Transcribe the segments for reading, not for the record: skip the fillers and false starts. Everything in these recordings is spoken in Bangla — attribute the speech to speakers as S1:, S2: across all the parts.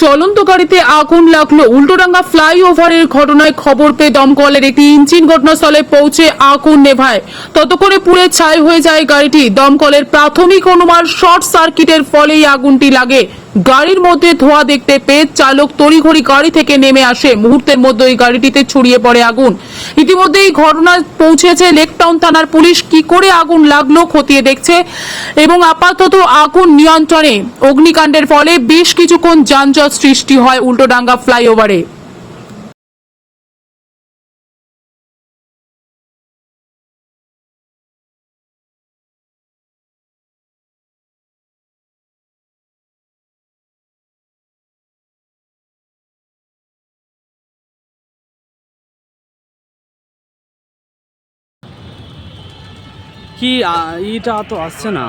S1: চলন্ত গাড়িতে আগুন লাগলো। উল্টোডাঙ্গা ফ্লাইওভারের ঘটনায় খবর পেয়ে দমকলের একটি ইঞ্জিন ঘটনাস্থলে পৌঁছে আগুন নেভায়। ততক্ষণে পুড়ে ছাই হয়ে যায় গাড়িটি। দমকলের প্রাথমিক অনুমান শর্ট সার্কিটের ফলেই আগুনটি লাগে। গাড়ির মধ্যে ধোঁয়া দেখতে পেয়ে চালক তড়িঘড়ি গাড়ি থেকে নেমে আসে। মুহূর্তের মধ্যে ওই গাড়িটিতে ছড়িয়ে পড়ে আগুন। ইতিমধ্যে এই ঘটনায় পৌঁছেছে লেকটাউন থানার পুলিশ। কি করে আগুন লাগলো খতিয়ে দেখছে এবং আপাতত আগুন নিয়ন্ত্রণে। অগ্নিকাণ্ডের ফলে বেশ কিছুক্ষণ যানজট সৃষ্টি হয় উল্টোডাঙ্গা ফ্লাইওভারে।
S2: কি ইটা তো আসছে না।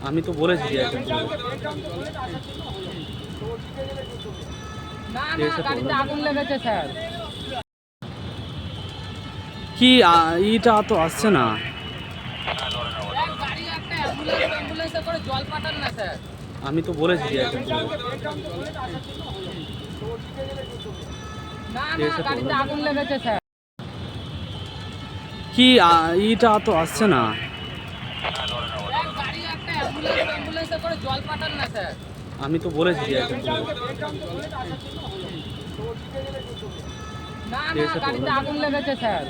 S2: আমি তো বলেছি যে একটা কি ইটা তো আসছে না। আমি তো বলেছি যে একটা কি ইটা তো আসছে না। আমি তো বলেছি যে একটা
S3: গাড়িতে আগুন লেগেছে স্যার।